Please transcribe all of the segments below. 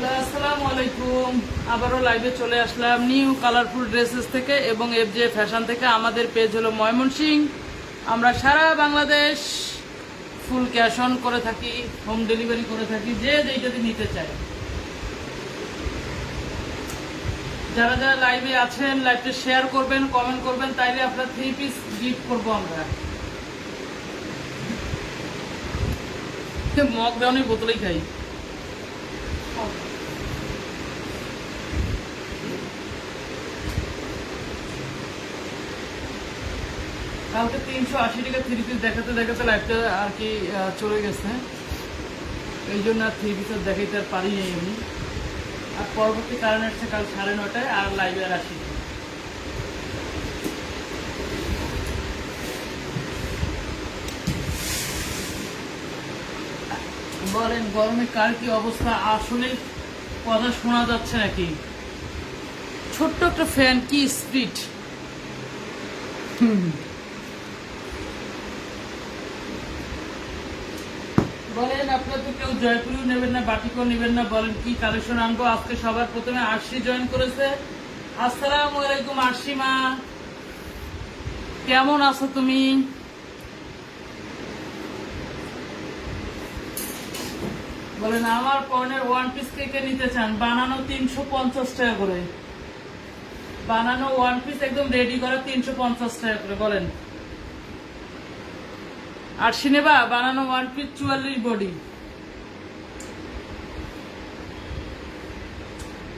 আসসালামু আলাইকুম। আবারও লাইভে চলে আসলাম নিউ কালারফুল ড্রেসেস থেকে এবং এফজে ফ্যাশন থেকে। আমাদের পেজ হলো ময়মনসিংহ। আমরা সারা বাংলাদেশ ফুল ক্যাশ অন করে থাকি, হোম ডেলিভারি করে থাকি, যে যেইটাতে নিতে চায়। যারা যারা লাইভে আছেন লাইভটা শেয়ার করবেন, কমেন্ট করবেন, তাইলে আপনার 3 পিস গিফট করবো আমরা। মগ ব্রাউনির বোতলেই খাই। কালকে 380 টাকা 3 পিস দেখাতে দেখাতে লাইভটা আর কি চলে গেছে, এই জন্য আর 3 পিস দেখাইতে আর পারি নাই আমি। আর পরবর্তী কারণ হচ্ছে কাল 9:30 আর লাইভে আর আসি। বলেন গরমে কার কি অবস্থা? আসলে কথা শোনা যাচ্ছে নাকি? ছোট্ট একটা ফ্যান কি স্পিড! বলেন আপনারা তো কেউ জয়পুরিও নেবেন না, বাটিকও নেবেন না, বলেন কি কালেকশন আনবো আজকে? সবার প্রথমে আরশি জয়েন করেছে। আসসালামু আলাইকুম আরশি মা, কেমন আছো তুমি? বলেন আমার পর্নের 1 পিস কে নিতে চান? বানানো 350 টাকা করে, বানানো 1 পিস একদম রেডি করা 350 টাকা করে। বলেন আরশি নেবা? বানানো 1 পিস 44 বডি।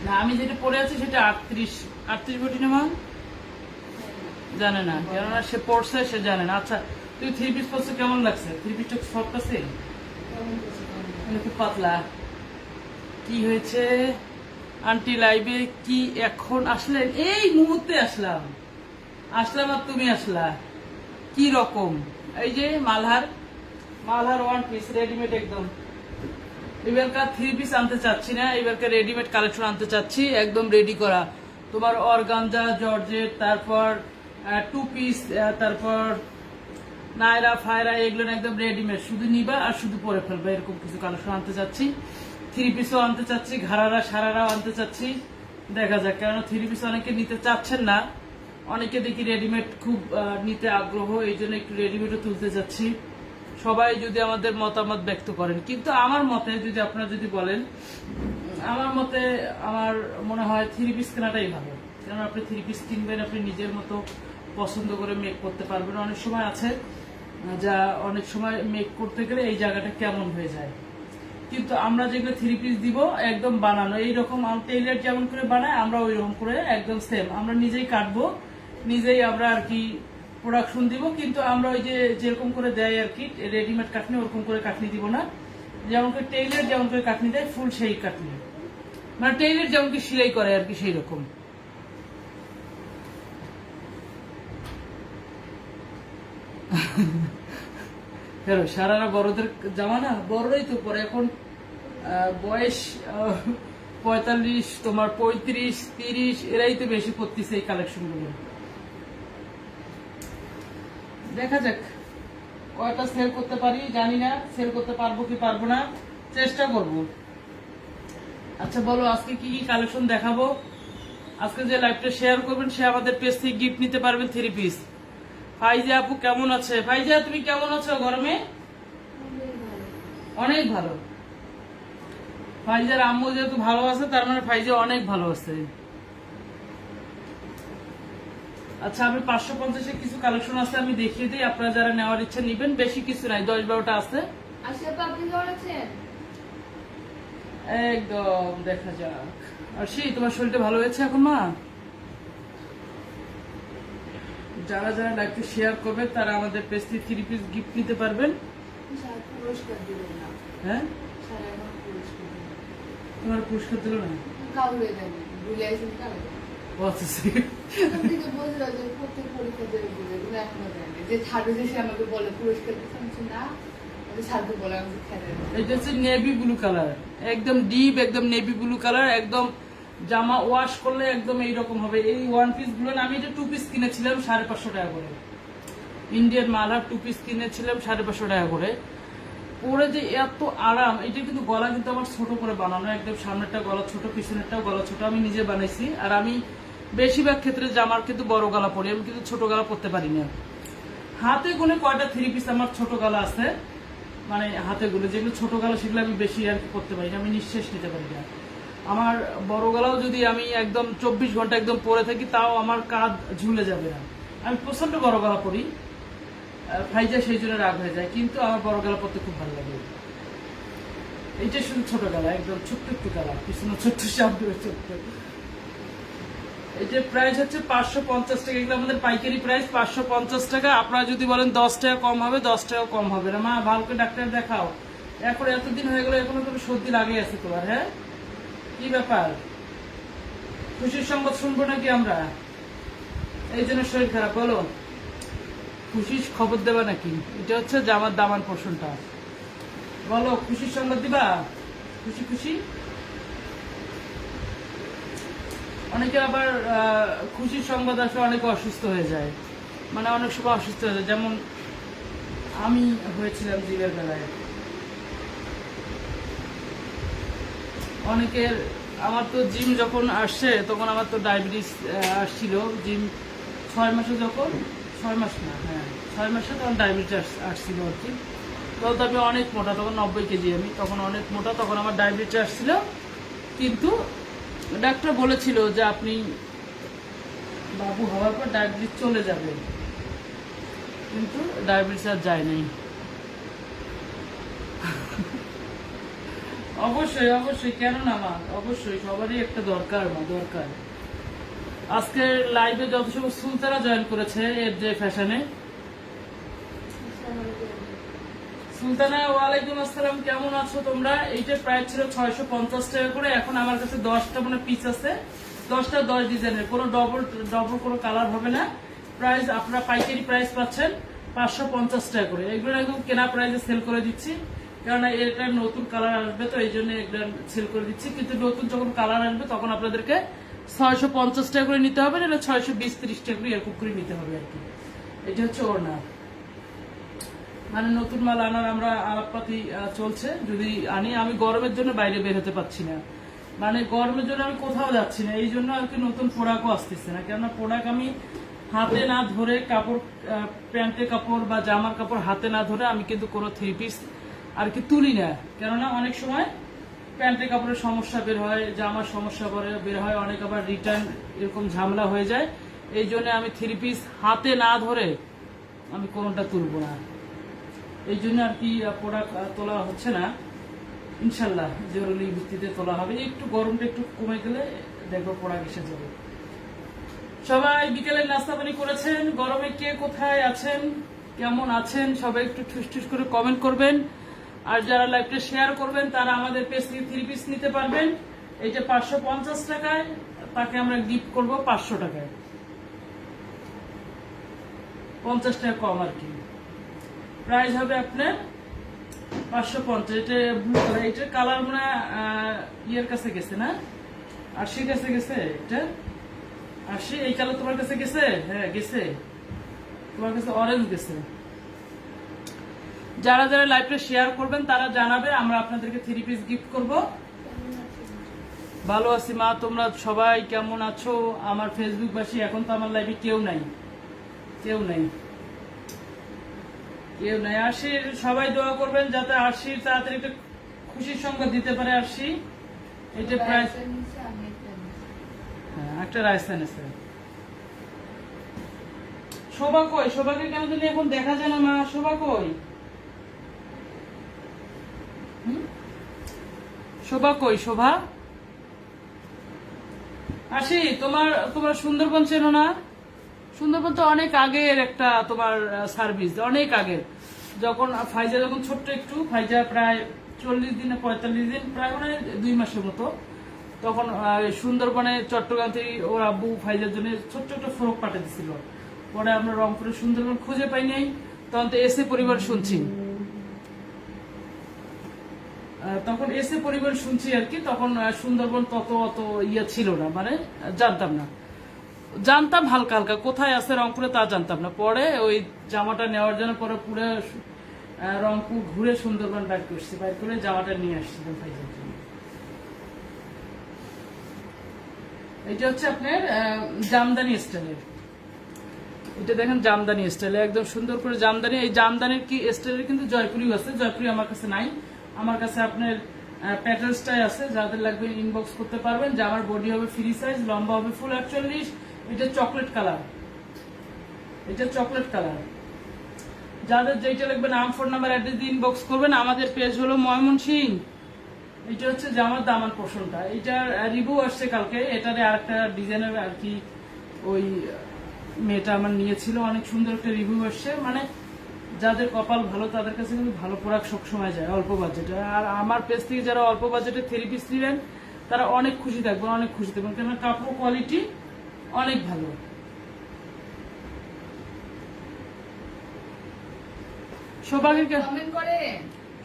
না আমি যেটা পরে আছি সেটা 38 বডি নেওয়া জানে না, কেননা সে পড়ছে, সে জানে না। আচ্ছা তুই 3 পিস পরছো, কেমন লাগছে? 3 পিসটা সফট আছে খুব পাতলা? কি হয়েছে আন্টি? লাইভে কি এখন আসলেন? এই মুহূর্তে আসলাম আর তুমি আসলা, কি রকম? এই যে মালহার 1 পিস রেডিমেড একদম। এবারকার 3 পিস আনতে চাচ্ছি না, এবারকার রেডিমেড কালেকশন আনতে চাচ্ছি, একদম রেডি করা। তোমার অর্গানজা, জর্জেট, তারপর 2 পিস, তারপর নায়রা ফায়রা, এগুলো একদম রেডিমেড, শুধু নিবা আর শুধু পরে ফেলবা, এরকম কিছু কালেকশন আনতে চাচ্ছি। 3 পিসও আনতে চাচ্ছি, ঘাড়ারা সারারাও আনতে চাচ্ছি। দেখা যাক, কারণ 3 পিস অনেকে নিতে চাচ্ছেন না, অনেকে দেখি রেডিমেড খুব নিতে আগ্রহ, এই জন্য একটু রেডিমেডও তুলতে চাচ্ছি। সবাই যদি আমাদের মতামত ব্যক্ত করেন, কিন্তু আমার মতে যদি আপনারা যদি বলেন, আমার মতে আমার মনে হয় 3 পিস কেনাটাই ভালো। কারণ আপনি 3 পিস কিনবেন, আপনি নিজের মতো পছন্দ করে মেক করতে পারবেন। অনেক সময় আছে যা অনেক সময় মেক করতে গেলে এই জায়গাটা কেমন হয়ে যায়, কিন্তু আমরা যেগুলো 3 পিস দিব একদম বানানো এইরকম, টেইলার যেমন করে বানায় আমরা ওই রকম করে একদম সেম আমরা নিজেই কাটবো, নিজেই আমরা আর কি প্রোডাকশন দিব। কিন্তু আমরা ওই যে যেরকম করে দেয় আর কি রেডিমেড কাটনি, ওরকম করে কাটনি দিব না। যেমন করে টেইলার যেমন করে কাটনি দেয়, ফুল সেই কাটনি, মানে টেইলার যেমন কি সেলাই করে আর কি, সেই রকম। সারারা বড়দের জামা না, বড়রাই তো পরে এখন। বয়স 45, তোমার 35, 30, এরাই তো বেশি করতেছে এই কালেকশন গুলো। দেখা যাক কয়টা সেল করতে পারি, জানি না সেল করতে পারবো কি পারবো না, চেষ্টা করব। আচ্ছা বলো আজকে কি কি কালেকশন দেখাবো? আজকে যে লাইভটা শেয়ার করবেন সে আমাদের পেজ থেকে গিফট নিতে পারবেন 3 পিস। ফাইজা আপু কেমন আছে? ফাইজা তুমি কেমন আছো গরমে? অনেক ভালো। ফাইজার আম্মু যেহেতু ভালো আছে, তার মানে ফাইজা অনেক ভালো আছে। আচ্ছা আমি 550 কিছু কালেকশন আছে, আমি দেখিয়ে দিই, আপনারা যারা নেওয়ার ইচ্ছা নিবেন। বেশি কিছু নাই, 10-12টা আছে একদম। দেখা যাক। আর সেই তোমার শরীরটা ভালো হয়েছে এখন মা? যারা যারা লাইভটা শেয়ার করবে তারা আমাদের পেজ থেকে 3 পিস গিফট নিতে পারবেন। হ্যাঁ তোমার পুরস্কার দিল না? এটা হচ্ছে নেভি ব্লু কালার, একদম ডিপ, একদম নেভি ব্লু কালার, একদম জামা ওয়াশ করলে একদম এইরকম হবে। এই 1 পিস গুলো আমি এটা 2 পিস কিনেছিলাম 550 টাকা করে, ইন্ডিয়ান মালহার 2 পিস কিনেছিলাম 550 টাকা করে। পরে যে এত আরাম, এটা কিন্তু গলা কিন্তু আমার ছোট করে বানানো, একদম সামনেরটা গলা ছোট, পিছনেরটাও গলা ছোট, আমি নিজে বানাইছি। আর আমি বেশিরভাগ ক্ষেত্রে জামার কিন্তু বড় গলা পরি, আমি কিন্তু ছোট গলা পরতে পারি না। হাতে গুনে কয়টা 3 পিস আমার ছোট গলা আছে, মানে হাতে গুনে যেগুলো ছোট গলা সেগুলো আমি বেশি আর কি করতে পারি না, আমি নিঃশ্বাস নিতে পারি না। আমার বড় গলাও যদি আমি একদম 24 ঘন্টা একদম পরে থাকি তাও আমার কাঁধ ঝুলে যাবে না। আমি প্রচন্ড বড় গলা পরি, ফাইজা সেই জন্য রাগ হয়ে যায়, কিন্তু আমার বড় গলা পরতে খুব ভালো লাগে। এইটা শুধু ছোট গলা, একদম ছোট্ট একটু গলা, পিছনে ছোট্ট, সামনে ছোট্ট। এটার প্রাইস হচ্ছে 550 টাকা, এগুলো আমাদের পাইকারি প্রাইস 550 টাকা। আপনারা যদি বলেন 10 টাকা কম হবে, 10 টাকা কম হবে না। মা ভালো করে ডাক্তার দেখাও, এখন এতদিন হয়ে গেল এখনো তুমি সর্দি লাগে আছে তোমার, হ্যাঁ কি ব্যাপার? খুশির সংবাদ শুনবো নাকি আমরা? এই জন্য শরীর খারাপ, বলো খুশির খবর দেবা নাকি? এটা হচ্ছে জামার দামান পোর্শনটা, বলো খুশির সংবাদ দিবা? খুশি খুশি। অনেকে আবার খুশির সংবাদ আসলে অনেকে অসুস্থ হয়ে যায়, মানে অনেক সময় অসুস্থ হয়ে যায়, যেমন আমি হয়েছিলাম জিমের বেলায়। অনেকের, আমার তো জিম যখন আসছে তখন আমার তো ডায়াবেটিস আসছিল। জিম 6 মাসে, যখন 6 মাস না, হ্যাঁ 6 মাসে তখন ডায়াবেটিস আসছিল আর কি। তখন তো আমি অনেক মোটা, তখন 90 কেজি আমি, তখন অনেক মোটা, তখন আমার ডায়াবেটিস আসছিল। কিন্তু ডাক্তার বলেছিল যে আপনি বাবু হওয়ার পর ডায়াবেটিস চলে যাবে, কিন্তু ডায়াবেটিস আর যায় নাই। অবশ্যই অবশ্যই, কেন না মা, অবশ্যই সবারই একটা দরকার, মা দরকার। আজকে লাইভে যত সব সুলতানা জয়েন করেছে এর যে ফ্যাশনে। সুলতানা, ওয়ালাইকুম আসসালাম, কেমন আছো তোমরা? এইটার প্রাইস ছিল 650 টাকা করে, এখন আমার কাছে 10টা মানে পিস আছে, 10টা 10 ডিজাইনের, কোনো ডবল কোনো কালার হবে না। প্রাইস আপনারা পাইকারি প্রাইস পাচ্ছেন 550 টাকা করে। এগুলো একদম কেনা প্রাইসে সেল করে দিচ্ছি, কারণ এটা নতুন কালার আসবে, তো এই জন্য এগুলো সেল করে দিচ্ছি। কিন্তু নতুন যখন কালার আসবে তখন আপনাদেরকে 650 টাকা করে নিতে হবে, নাহলে 620-30 টাকা করে এরকম করে নিতে হবে আর কি। এটা হচ্ছে ওড়না, মানে নতুন মাল আনার আমরা আলাপপাতি চলছে। যদি আনি, আমি গরমের জন্য বাইরে বের হতে পারছি না, মানে গরমের জন্য আমি কোথাও যাচ্ছি না, এই জন্য আর কি নতুন প্রোডাক্টও আসতেছে না। কেননা প্রোডাক্ট আমি হাতে না ধরে, কাপড় প্যান্টের কাপড় বা জামার কাপড় হাতে না ধরে আমি কিন্তু কোনো 3 পিস আর কি তুলি না। কেননা অনেক সময় প্যান্টের কাপড়ের সমস্যা বের হয়, জামার সমস্যা বের হয়, অনেক আবার রিটার্ন এরকম ঝামেলা হয়ে যায়। এই জন্য আমি 3 পিস হাতে না ধরে আমি কোনোটা তুলবো না, এই জন্য আর কি প্রোডাক্ট তোলা হচ্ছে না। ইনশাল্লাহ জরুরি ভিত্তিতে তোলা হবে, একটু গরমটা একটু কমে গেলে দেখবো প্রোডাক্ট এসে যাবে। সবাই বিকেলের নাস্তা পানি করেছেন? গরমে কে কোথায় আছেন, কেমন আছেন, সবাই একটু ঠুস ঠুস করে কমেন্ট করবেন। আর যারা লাইভটা শেয়ার করবেন তারা আমাদের পেজ থেকে 3 পিস নিতে পারবেন। এইটা 550 টাকায়, তাকে আমরা গিফট করব 500 টাকায়, 50 টাকা কম আর কি। প্রাইস হবে আপনার 550। এটা ব্লু কালার, এটার কালার মনে ইয়ের কাছে গেছে না, আশির কাছে গেছে। এটা 80, এই কালার তোমার কাছে গেছে? হ্যাঁ গেছে, তোমার কাছে অরেঞ্জ গেছে। যারা যারা লাইভটা শেয়ার করবেন তারা জানাবে, আমরা আপনাদেরকে 3 পিস গিফট করব। ভালো আছি মা, তোমরা সবাই কেমন আছো? আমার ফেসবুক বাসী, এখন তো আমার লাইভে কেউ নাই, কেউ নাই, কেউ নাই। আশির সবাই দোয়া করবেন যাতে আশির তাড়াতাড়ি একটা খুশির সংবাদ দিতে পারে আশি। এটা প্রাইস, হ্যাঁ একটা রাজস্থান আছে। শোভা কই? শোভাকে কেন জানি এখন দেখা যায় না মা, শোভা কই? শোভা কই? শোভা আসি, তোমার সুন্দরবন চেনো না? সুন্দরবন তো অনেক আগের একটা তোমার সার্ভিস, অনেক আগের, যখন ফাইজা যখন ছোট্ট একটু, ফাইজা প্রায় 40 দিন 45 দিন, প্রায় মানে 2 মাসের মতো, তখন সুন্দরবনে চট্টগ্রাম থেকে ওর আব্বু ফাইজার জন্য ছোট্ট একটা ফ্রক পাঠিয়ে দিছিল। পরে আমরা রংপুরে সুন্দরবন খুঁজে পাই নাই, তখন তো এসে পরিবার শুনছি, তখন এসে পরিবার শুনছি আর কি। তখন সুন্দরবন তত অত ইয়ে ছিল না, মানে জানতাম না, জানতাম হালকা হালকা কোথায় আছে রংপুরে তা জানতাম না। পরে ওই জামাটা নেওয়ার জন্য পরে পুরো রংপুর ঘুরে সুন্দরবন বাইর করছি, বাইর করে জামাটা নিয়ে আসছিলাম ভাইজার জন্য। এটা হচ্ছে আপনার জামদানি স্টাইলের, এটা দেখেন জামদানি স্টাইলে একদম সুন্দর করে জামদানি। এই জামদানির কি স্টাইলের কিন্তু জয়পুরিও আছে, জয়পুরি আমার কাছে নাই, আমার কাছে আপনার প্যাটেলসটাই আছে। যাদের লাগবে ইনবক্স করতে পারবেন। জামার বডি হবে ফ্রি সাইজ, লম্বা হবে ফুল 48। এটা চকলেট কালার, এটা চকলেট কালার। যাদের যেটা লাগবে নাম ফোন নাম্বার অ্যাড্রেস দিয়ে ইনবক্স করবেন। আমাদের পেজ হলো ময়মনসিংহ। এটা হচ্ছে জামার দামান পোর্শনটা, এটার রিভিউ আসছে কালকে। এটারে আরেকটা ডিজাইনের আর কি ওই মেয়েটা আমার নিয়েছিল, অনেক সুন্দর একটা রিভিউ আসছে। মানে যাদের কপাল ভালো তাদের কাছে কিন্তু ভালো প্রোডাক্ট সবসময় যায় অল্প বাজেটে। আর আমার পেজ থেকে যারা অল্প বাজেটে 3 পিস নেবেন তারা অনেক খুশি থাকবেন, অনেক খুশি থাকবেন, কেন কাপড় কোয়ালিটি অনেক ভালো।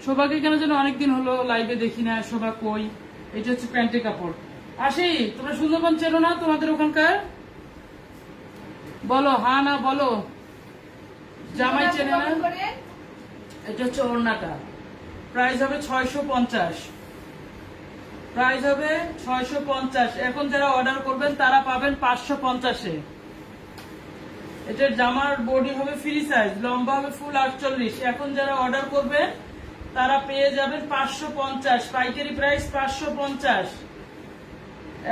শোভাকে কেন যেন অনেকদিন হলো লাইভে দেখি না, শোভা কই? এটা হচ্ছে প্যান্টের কাপড়। আসি, তোমরা সুন্দরবন চেনো না? তোমাদের ওখানকার বলো, হ্যাঁ না বলো। জামাই চেনে না? এটা হচ্ছে ওড়নাটা, প্রাইস হবে 650, প্রাইস হবে 650। এখন যারা অর্ডার করবেন তারা পাবেন 550-এ। এটার জামার বডি হবে ফ্রি সাইজ, লম্বা হবে ফুল 48। এখন যারা অর্ডার করবেন তারা পেয়ে যাবেন 550, পাইকারি প্রাইস 550।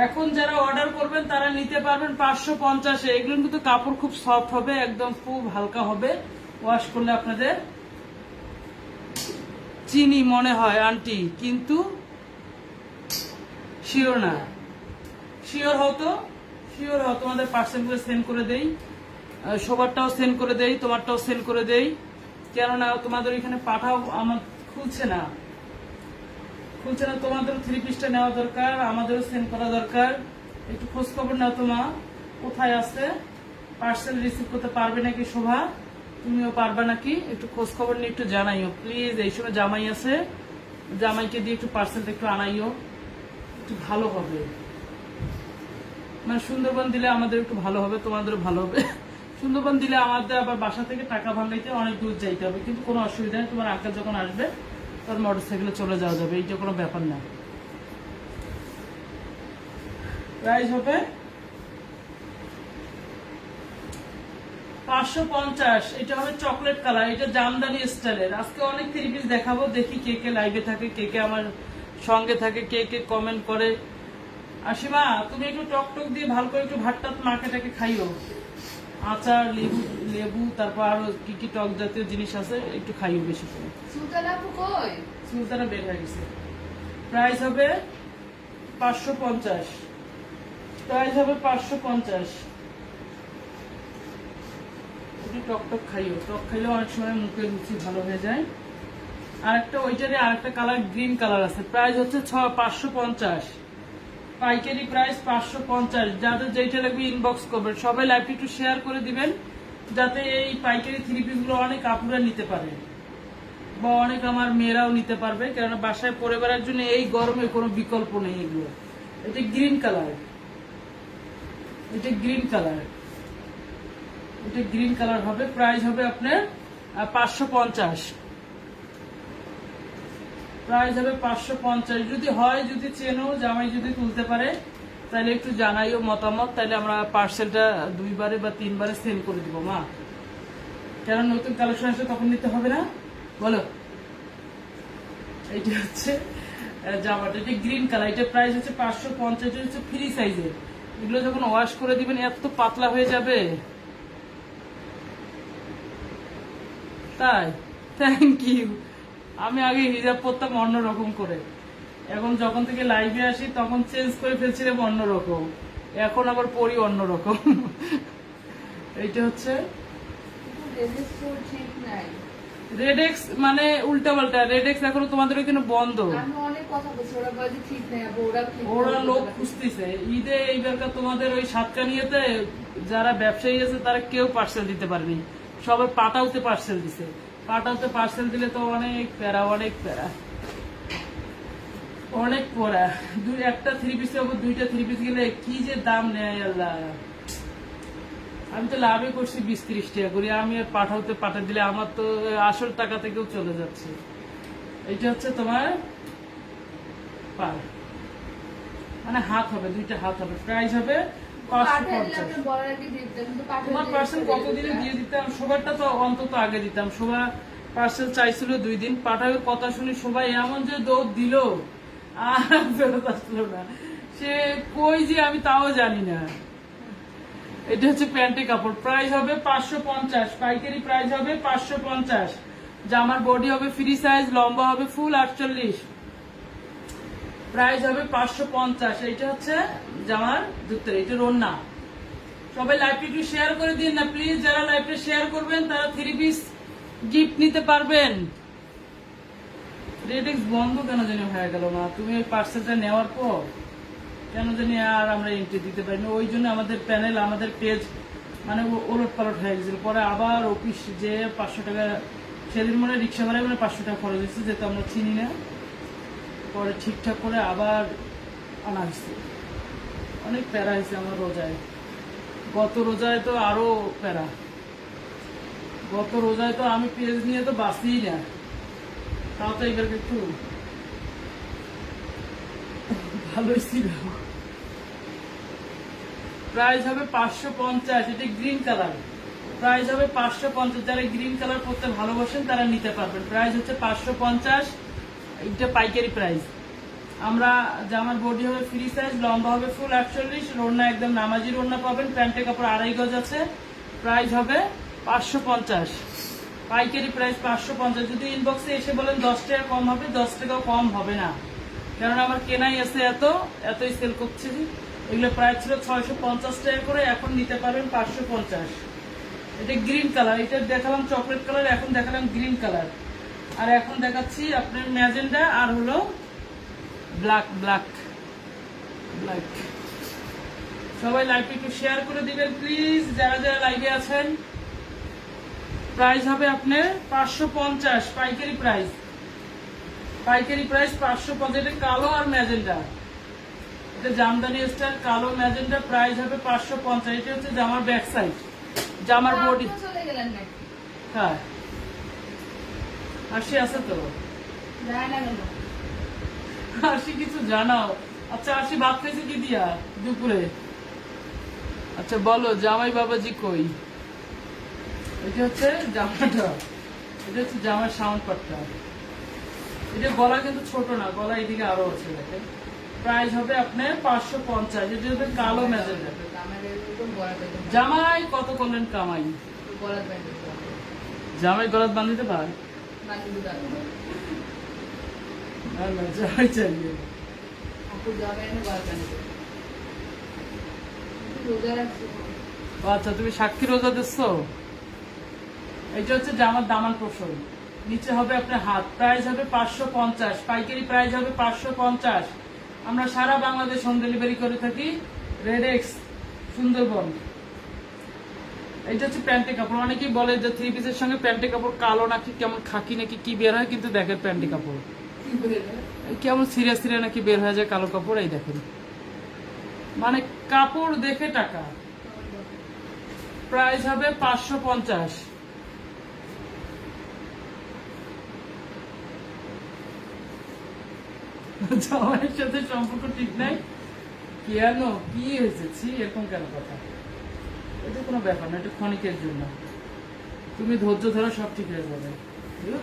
এখন যারা অর্ডার করবেন তারা নিতে পারবেন 550-এ। এগুলো কিন্তু কাপড় খুব সফট হবে, একদম খুব হালকা হবে। ওয়াশ করলে আপনাদের চিনি মনে হয় আন্টি, কিন্তু শিওর না। শিওর হতো, শিওর হতো। তোমাদের পার্সেলগুলো সেন্ড করে দেই, সবারটাও সেন্ড করে দেই, তোমারটাও সেন্ড করে দেই। কেননা তোমাদের এখানে পাঠাও আমার খুলছে না, খুলছে না। তোমাদেরও 3 পিসটা নেওয়া দরকার, আমাদেরও সেন্ড করা দরকার। একটু খোঁজ খবর নাও তোমা, কোথায় আছে, পার্সেল রিসিভ করতে পারবে নাকি শোভা, তুমিও পারবে নাকি, একটু খোঁজ খবর নিয়ে একটু জানাইও প্লিজ। এই সময় জামাই আছে, জামাইকে দিয়ে একটু পার্সেলটা একটু আনাইও, একটু ভালো হবে। মানে সুন্দরবন দিলে আমাদের একটু ভালো হবে, তোমাদেরও ভালো হবে। সুন্দরবন দিলে আমাদের আবার বাসা থেকে টাকা ভাঙাইতে অনেক দূর যাইতে হবে, কিন্তু কোনো অসুবিধা নেই। তোমার আঙ্কেল যখন আসবে তার মোটরসাইকেলে চলে যাওয়া যাবে, এইটা কোনো ব্যাপার না। প্রাইস হবে 550। এটা হবে চকলেট কালার, এটা জামদানি স্টাইলের। আজকে অনেক 3 পিস দেখাবো, দেখি কে কে লাইভে থাকে, কে কে আমার সঙ্গে থাকে, কে কে কমেন্ট করে। আসিমা, তুমি একটু টক টক দিয়ে ভালো করে একটু ভাতটা মার্কেটাকে খাইও, আচার, লেবু লেবু তারপর আরো কি কি টক জাতীয় জিনিস আছে, একটু খাইও বেশি করে। সুলতানা বের হয়ে গেছে। প্রাইস হবে 550, প্রাইস হবে 550। একটু টক টক খাইও, টক খাইলে অনেক সময় মুখের রুচি ভালো হয়ে যায়। আরেকটা ওইটারে আরেকটা কালার গ্রিন কালার আছে, প্রাইস হচ্ছে 550, পাইকারি প্রাইস 550। যাদের যেইটা লাগবে ইনবক্স করবেন। সবাই লাইভটি একটু শেয়ার করে দিবেন যাতে এই পাইকারি 3 পিস গুলো অনেক আপুরা নিতে পারে, বা অনেক আমার মেয়েরাও নিতে পারবে, কেননা বাসায় পরে বেড়ার জন্য এই গরমে কোনো বিকল্প নেই এগুলো। এটা গ্রিন কালার, এটা গ্রিন কালার, এটা গ্রিন কালার হবে। প্রাইস হবে আপনার 550, প্রাইস হবে 550। যদি হয়, যদি চেনো জামাই যদি তুলতে পারে তাহলে একটু জানাইও মতামত, তাহলে আমরা পার্সেলটা 2 বারে বা 3 বারে সেল করে দিব মা, কেন নতুন কালেকশন আসলে তখন নিতে হবে না, বলো। এইটা হচ্ছে জামাটা, এটা গ্রিন কালার, এটা প্রাইস হচ্ছে 550। এটা হচ্ছে ফ্রি সাইজের। এগুলো যখন ওয়াশ করে দিবেন এত পাতলা হয়ে যাবে, তাই থ্যাংক ইউ। আমি আগে হিজাব পরতাম অন্যরকম করে, এখন যখন থেকে লাইভে আসি তখন চেঞ্জ করে ফেলছিলাম অন্যরকম, এখন আবার পরি অন্যরকম। এইটা হচ্ছে রেডেক্স, মানে উল্টা পাল্টা। রেডেক্স এখনো তোমাদের ওইখানে বন্ধ, ওরা লোক খুঁজতেছে। ঈদে এইবারকার তোমাদের ওই সাতকানিয়াতে যারা ব্যবসায়ী আছে তারা কেউ পার্সেল দিতে পারেনি, সবাই পাটাউতে পার্সেল দিছে। পাটাউতে পার্সেল দিলে তো অনেক প্যারা, অনেক প্যারা, অনেক পড়া। একটা 3 পিসের উপর 2টা 3 পিস গেলে কি যে দাম নেয় আল্লাহ। আমি তো লাভই করছি 20-30 টাকা করে, আমি আর পাঠা দিলে আমার তো আসল টাকা থেকেও চলে যাচ্ছে। এইটা হচ্ছে তোমার পার, মানে হাত হবে, 2টা হাত হবে, প্রাইস হবে 550। তোমার পার্সেল কতদিনে দিয়ে দিতাম, সবারটা তো অন্তত আগে দিতাম। সবার পার্সেল চাইছিল 2 দিন, পাঠাবে কথা শুনি সবাই এমন যে দৌড় দিল আর ফেরত আসলো না, সে কই যে আমি তাও জানি না। এটা হচ্ছে প্যান্টের কাপড়, প্রাইস হবে 550, পাইকারি প্রাইস হবে 550। জামার বডি হবে ফ্রি সাইজ, লম্বা হবে ফুল 48, প্রাইস হবে 550। এইটা হচ্ছে জামার জুতো, এটা ওড়না। সবাই লাইভটা একটু শেয়ার করে দিন না প্লিজ, যারা লাইভটা শেয়ার করবেন তারা 3 পিস গিফট নিতে পারবেন। রেডেক্স বন্ধ কেন জানি হয়ে গেল না, তুমি ওই পার্সেলটা নেওয়ার পর কেন জানি আর আমরা এন্ট্রি দিতে পারি না, ওই জন্য আমাদের প্যানেল, আমাদের পেজ মানে ওলট পালট হয়ে গেছিল। পরে আবার অফিস যে 500 টাকা, সেদিন মনে রিক্সা ভাড়ায় মানে 500 টাকা খরচ হয়েছে, যেহেতু আমরা চিনি না। পরে ঠিকঠাক করে আবার আনা হয়েছে, অনেক প্যারা হয়েছে আমার রোজায়। গত রোজায় তো আরো প্যারা, গত রোজায় তো আমি পেজ নিয়ে তো বাঁচিই না, তাও তো এবার একটু ভালোই ছিল। প্রাইস হবে 550, এটা গ্রিন কালার, প্রাইস হবে 550। যারা গ্রিন কালার পরতে ভালোবাসেন তারা নিতে পারবেন, প্রাইস হচ্ছে 550। এটা পাইকারি প্রাইস। আমরা জামার বডি হবে ফ্রি সাইজ, লম্বা হবে ফুল 48, ওড়না একদম নামাজি ওড়না পাবেন, প্যান্টের কাপড় 2.5 গজ আছে, প্রাইস হবে 550, পাইকারি প্রাইস 550। যদি ইনবক্সে এসে বলেন 10 টাকা কম হবে, 10 টাকাও কম হবে না, কারণ আমার কেনাই আছে এতই সেল করছি। এগুলো প্রাইস ছিল 650 টাকা করে, এখন নিতে পারবেন 550। এটা গ্রিন কালার, এটা দেখালাম চকলেট কালার, এখন দেখালাম গ্রিন কালার, আর এখন দেখাচ্ছি আপনার ম্যাজেন্ডা আর হলো ব্ল্যাক। Black black. সবাই লাইভটা একটু শেয়ার করে দিবেন প্লিজ, যারা যারা লাইভে আছেন। প্রাইস হবে আপনার 550, পাইকারি প্রাইস, পাইকারি প্রাইস 550। এটা কালো আর ম্যাজেন্ডা, এটা জামদানি স্টাইল কালো ম্যাজেন্ডা, প্রাইস হবে 550। এটা হচ্ছে জামার ব্যাক সাইড, জামার বডি। হ্যাঁ আসি আছে তো, আসি কিছু জানাও। আচ্ছা আসি ভাত খাইছে কি দিয়া দুপুরে? আচ্ছা বলো জামাই বাবাজি কই? এটা হচ্ছে জামাটা, এটা হচ্ছে জামার সাউন্ড পাটটা। এটা গলা কিন্তু ছোট না, গলা এদিকে আরো আছে দেখেন। প্রাইস হবে আপনার 550। এটা হচ্ছে কালো ম্যাজেন্ডা। জামাই কত করলেন কামাই? জামাই গলাত বান্ধিতে পার? জামাই চালিয়ে আচ্ছা তুমি সাক্ষী রোজা দিচ্ছ। এটা হচ্ছে জামার দামান পোষণ, নিচে হবে আপনার হাত, প্রাইস হবে 550, পাইকারি প্রাইস হবে 550। আমরা সারা বাংলাদেশ হোম ডেলিভারি করে থাকি, রেডেক্স সুন্দরবন। এটা হচ্ছে প্যান্টের কাপড়। অনেকেই বলে যে 3 পিসের সঙ্গে প্যান্টের কাপড় কালো নাকি কেমন খাকি নাকি কি বের হয়, কিন্তু দেখেন প্যান্টের কাপড় কেমন সিরিয়াস সিরিয়াস নাকি বের হয়ে যায় কালো কাপড়। এই দেখেন, মানে কাপড় দেখে টাকা। প্রাইস হবে 550। জামাইয়ের সাথে সম্পর্ক ঠিক নাই কেন, কি হয়েছে এরকম কেন কথা? এটা কোনো ব্যাপার না, এটা ক্ষণিকের জন্য, তুমি ধৈর্য ধরো সব ঠিক হয়ে যাবে,